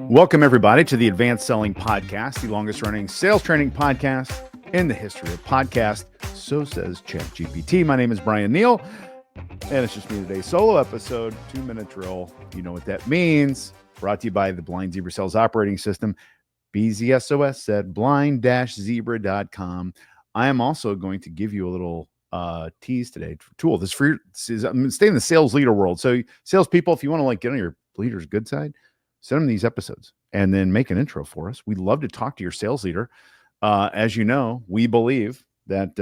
Welcome, everybody, to the Advanced Selling Podcast, the longest running sales training podcast in the history of podcasts. So says ChatGPT. My name is Bryan Neal, and it's just me today. Solo episode, 2-minute drill. You know what that means. Brought to you by the Blind Zebra Sales Operating System. BZSOS said blind-zebra.com. I am also going to give you a little tease today. Tool. This free. I'm staying in the sales leader world. So, salespeople, if you want to get on your leader's good side, send them these episodes and then make an intro for us. We'd love to talk to your sales leader. As you know, we believe that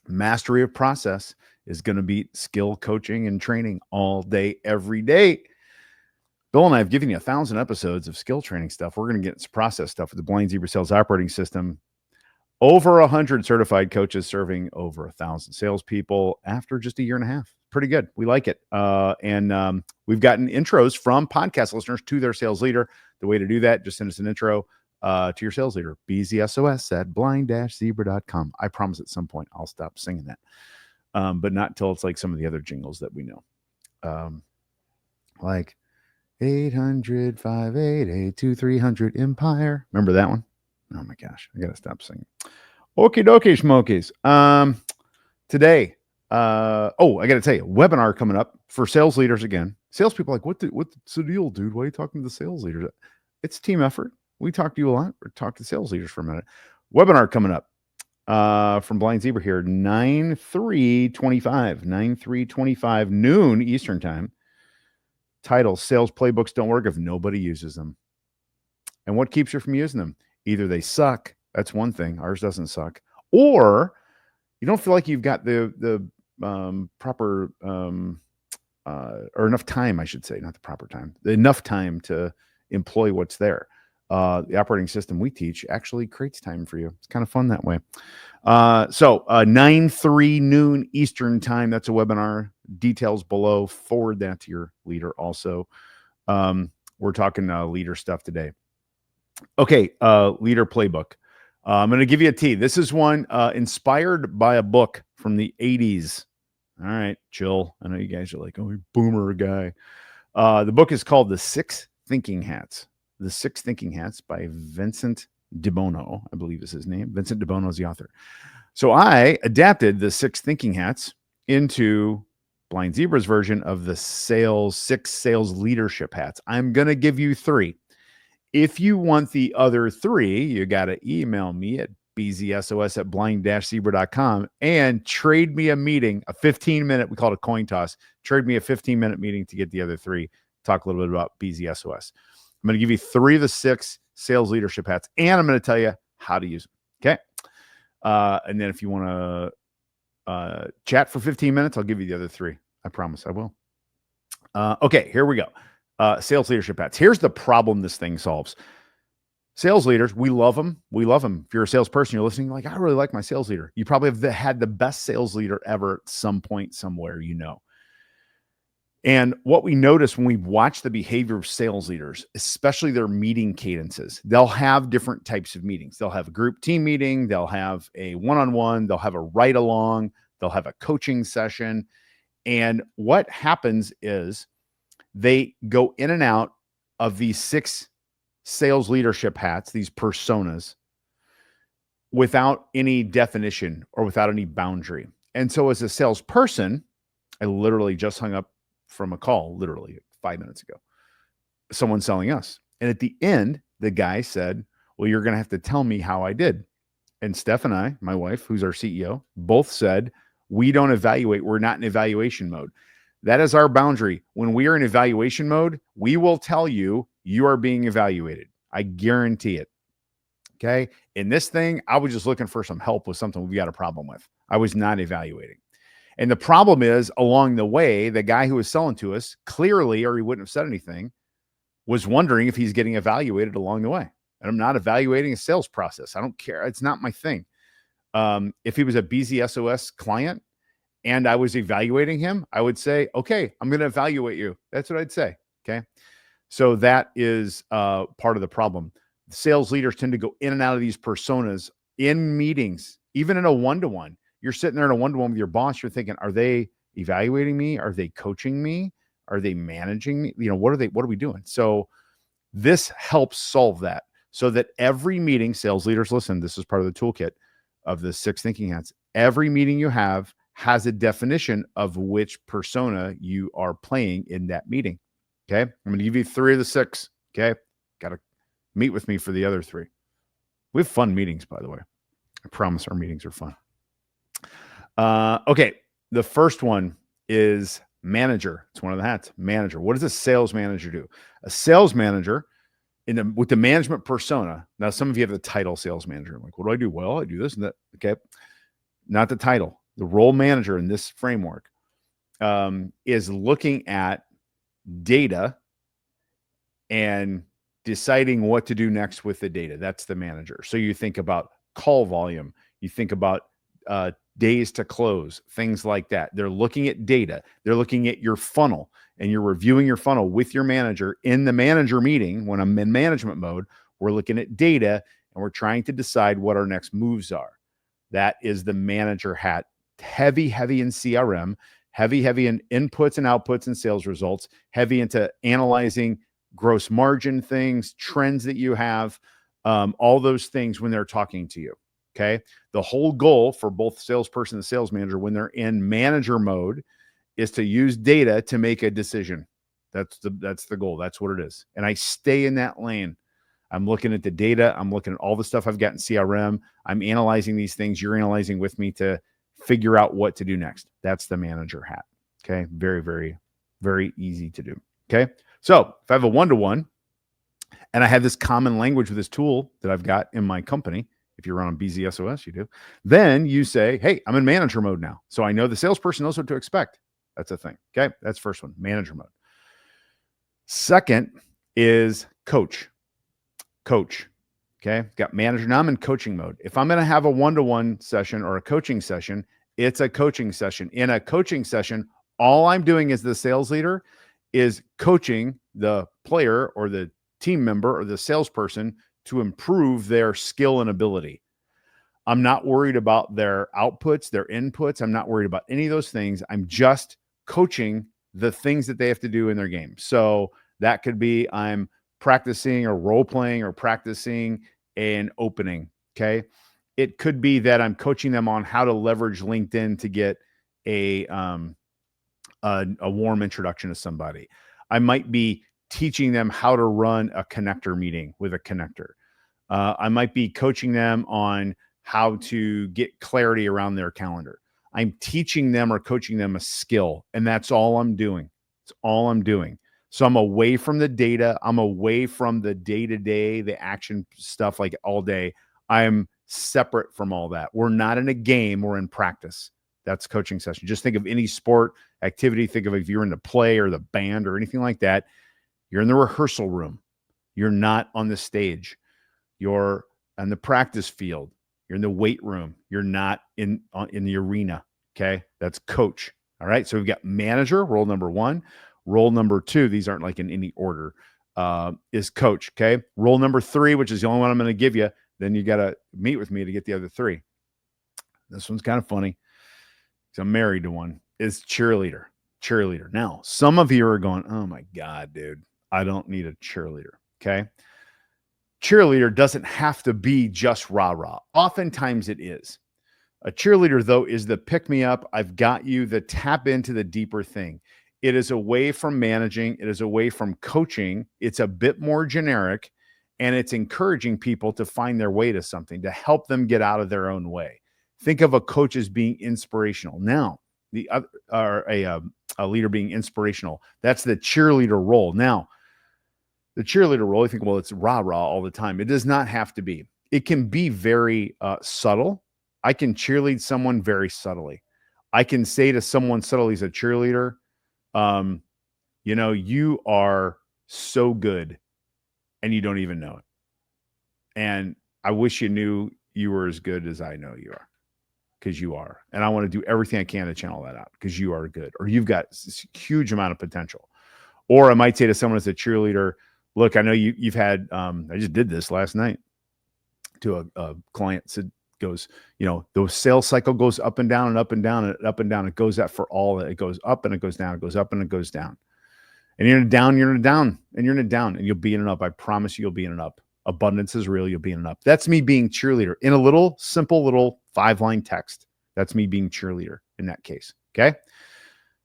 mastery of process is going to beat skill coaching and training all day, every day. Bill and I have given you 1,000 episodes of skill training stuff. We're going to get into process stuff with the Blind Zebra Sales Operating System. Over 100 certified coaches serving over 1,000 salespeople after just a year and a half. Pretty good. We like it. And we've gotten intros from podcast listeners to their sales leader. The way to do that, just send us an intro to your sales leader. BZSOS at blind-zebra.com. I promise at some point I'll stop singing that. But not until it's like some of the other jingles that we know. Like 800-588-2300 Empire. Remember that one? Oh my gosh, I gotta stop singing. Okie dokie smokies. Today, I gotta tell you, webinar coming up for sales leaders again. Salespeople are like, what's the deal, dude? Why are you talking to the sales leaders? It's a team effort. We talk to you a lot. We're talking to sales leaders for a minute. Webinar coming up from Blind Zebra here, 9/3/25 noon Eastern time. Title: Sales Playbooks Don't Work If Nobody Uses Them. And what keeps you from using them? Either they suck, that's one thing, ours doesn't suck, or you don't feel like you've got the proper or enough time, I should say, not the proper time, enough time to employ what's there. The operating system we teach actually creates time for you. It's kind of fun that way. So 9/3 noon Eastern time, that's a webinar. Details below. Forward that to your leader also. We're talking leader stuff today. Okay, leader playbook. I'm going to give you a T. This is one inspired by a book from the 80s. All right, chill. I know you guys are like, oh, you're boomer guy. The book is called The 6 Thinking Hats. The 6 Thinking Hats by Vincent DeBono, I believe is his name. Vincent DeBono is the author. So I adapted the 6 Thinking Hats into Blind Zebra's version of the 6 sales leadership hats. I'm going to give you 3. If you want the other 3, you got to email me at bzsos@blind-zebra.com and trade me a meeting, a 15-minute, we call it a coin toss. Trade me a 15-minute meeting to get the other 3. Talk a little bit about BZSOS. I'm going to give you 3 of the 6 sales leadership hats, and I'm going to tell you how to use them. Okay. And then if you want to chat for 15 minutes, I'll give you the other 3. I promise I will. Okay, here we go. Sales leadership hats. Here's the problem this thing solves. Sales leaders, we love them. We love them. If you're a salesperson, you're listening, like, I really like my sales leader. You probably have had the best sales leader ever at some point, somewhere, you know. And what we notice when we watch the behavior of sales leaders, especially their meeting cadences, they'll have different types of meetings. They'll have a group team meeting. They'll have a one-on-one. They'll have a ride-along. They'll have a coaching session. And what happens is they go in and out of these 6 sales leadership hats, these personas, without any definition or without any boundary. And so as a salesperson, I literally just hung up from a call, literally 5 minutes ago, someone selling us. And at the end, the guy said, well, you're going to have to tell me how I did. And Steph and I, my wife, who's our CEO, both said, we don't evaluate. We're not in evaluation mode. That is our boundary. When we are in evaluation mode, we will tell you, you are being evaluated. I guarantee it. Okay. In this thing, I was just looking for some help with something we got a problem with. I was not evaluating. And the problem is, along the way, the guy who was selling to us clearly, or he wouldn't have said anything, was wondering if he's getting evaluated along the way. And I'm not evaluating a sales process. I don't care. It's not my thing. If he was a BZSOS client and I was evaluating him, I would say, okay, I'm going to evaluate you. That's what I'd say. Okay. So that is part of the problem. Sales leaders tend to go in and out of these personas in meetings, even in a one-to-one. You're sitting there in a one-to-one with your boss. You're thinking, are they evaluating me? Are they coaching me? Are they managing me? What are we doing? So this helps solve that, so that every meeting, sales leaders, listen, this is part of the toolkit of the 6 thinking hats. Every meeting you have has a definition of which persona you are playing in that meeting. Okay. I'm going to give you 3 of the 6. Okay. Got to meet with me for the other 3. We have fun meetings, by the way. I promise our meetings are fun. Okay. The first one is manager. It's one of the hats. Manager. What does a sales manager do? A sales manager with the management persona. Now, some of you have the title sales manager. I'm like, what do I do? Well, I do this and that. Okay. Not the title. The role manager in this framework is looking at data and deciding what to do next with the data. That's the manager. So you think about call volume. You think about days to close, things like that. They're looking at data. They're looking at your funnel, and you're reviewing your funnel with your manager in the manager meeting. When I'm in management mode, we're looking at data and we're trying to decide what our next moves are. That is the manager hat. Heavy in CRM, heavy in inputs and outputs and sales results, heavy into analyzing gross margin things, trends that you have, all those things when they're talking to you. Okay. The whole goal for both salesperson and sales manager when they're in manager mode is to use data to make a decision. That's the goal. That's what it is. And I stay in that lane. I'm looking at the data. I'm looking at all the stuff I've got in CRM. I'm analyzing these things. You're analyzing with me to figure out what to do next. That's the manager hat. Okay. Very easy to do. Okay. So if I have a one-to-one and I have this common language with this tool that I've got in my company, if you're on BZSOS, you do, then you say, hey, I'm in manager mode now. So I know the salesperson knows what to expect. That's a thing. Okay. That's first one, manager mode. Second is coach. Okay. Got manager. Now I'm in coaching mode. If I'm going to have a one-to-one session or a coaching session, it's a coaching session. In a coaching session, all I'm doing as the sales leader is coaching the player or the team member or the salesperson to improve their skill and ability. I'm not worried about their outputs, their inputs. I'm not worried about any of those things. I'm just coaching the things that they have to do in their game. So that could be I'm practicing or role playing or practicing an opening. Okay. It could be that I'm coaching them on how to leverage LinkedIn to get a warm introduction to somebody. I might be teaching them how to run a connector meeting with a connector. I might be coaching them on how to get clarity around their calendar. I'm teaching them or coaching them a skill, and that's all I'm doing. It's all I'm doing. So I'm away from the data. I'm away from the day-to-day, the action stuff like all day. I'm separate from all that. We're not in a game. We're in practice. That's coaching session. Just think of any sport activity. Think of if you're in the play or the band or anything like that. You're in the rehearsal room. You're not on the stage. You're on the practice field. You're in the weight room. You're not in the arena. Okay. That's coach. All right. So we've got manager, role number 1. Role number 2, these aren't like in any order, is coach. Okay. Role number 3, which is the only one I'm going to give you. Then you got to meet with me to get the other 3. This one's kind of funny because I'm married to one, is cheerleader. Now, some of you are going, oh my God, dude, I don't need a cheerleader. Okay. Cheerleader doesn't have to be just rah-rah. Oftentimes it is. A cheerleader, though, is the pick-me-up, I've got you, the tap into the deeper thing. It is away from managing. It is away from coaching. It's a bit more generic, and it's encouraging people to find their way to something, to help them get out of their own way. Think of a coach as being inspirational. Now, a leader being inspirational. That's the cheerleader role. Now, the cheerleader role, you think, well, it's rah-rah all the time. It does not have to be. It can be very subtle. I can cheerlead someone very subtly. I can say to someone subtly as a cheerleader, you are so good and you don't even know it. And I wish you knew you were as good as I know you are, because you are. And I want to do everything I can to channel that out because you are good, or you've got this huge amount of potential. Or I might say to someone as a cheerleader, look, I know you've had, I just did this last night to a client, said, goes, the sales cycle goes up and down and up and down and up and down. It goes that for all. It goes up and it goes down. It goes up and it goes down. And you're in a down, you're in a down, and you're in a down, and you'll be in an up. I promise you'll be in an up. Abundance is real. You'll be in an up. That's me being cheerleader in a little simple little 5-line text. That's me being cheerleader in that case. Okay.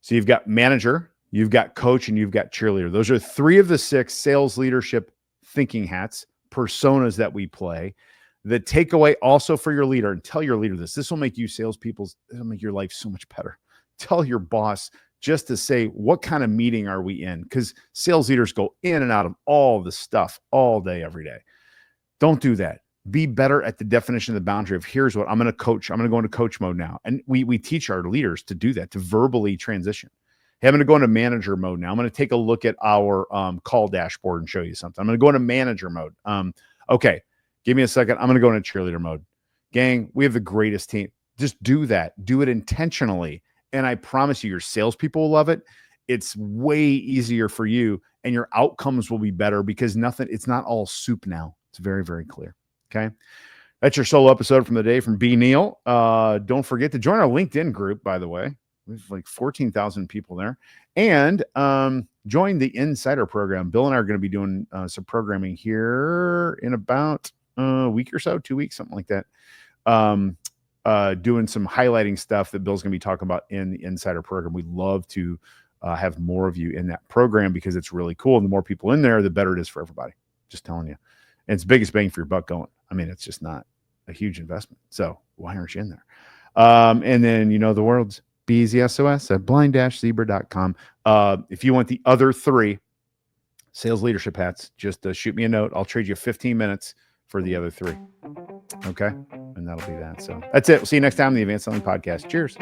So you've got manager, you've got coach, and you've got cheerleader. Those are 3 of the 6 sales leadership thinking hats, personas that we play. The takeaway also for your leader, and tell your leader this will make you salespeople, it'll make your life so much better. Tell your boss just to say, what kind of meeting are we in? Because sales leaders go in and out of all the stuff all day, every day. Don't do that. Be better at the definition of the boundary of here's what I'm going to coach. I'm going to go into coach mode now. And we teach our leaders to do that, to verbally transition. Hey, I'm going to go into manager mode now. I'm going to take a look at our call dashboard and show you something. I'm going to go into manager mode. Okay, give me a second. I'm going to go into cheerleader mode. Gang, we have the greatest team. Just do that. Do it intentionally. And I promise you, your salespeople will love it. It's way easier for you, and your outcomes will be better because it's not all soup now. It's very, very clear. Okay. That's your solo episode from the day from B. Neal. Don't forget to join our LinkedIn group, by the way. We have like 14,000 people there. And join the Insider program. Bill and I are going to be doing some programming here in about a week or so, 2 weeks, something like that. Doing some highlighting stuff that Bill's going to be talking about in the Insider program. We'd love to have more of you in that program because it's really cool. And the more people in there, the better it is for everybody. Just telling you. And it's the biggest bang for your buck going. I mean, it's just not a huge investment. So why aren't you in there? And then, the world's BZSOS at blind-zebra.com. If you want the other 3 sales leadership hats, just shoot me a note. I'll trade you 15 minutes for the other 3. Okay. And that'll be that. So that's it. We'll see you next time on the Advanced Selling Podcast. Cheers.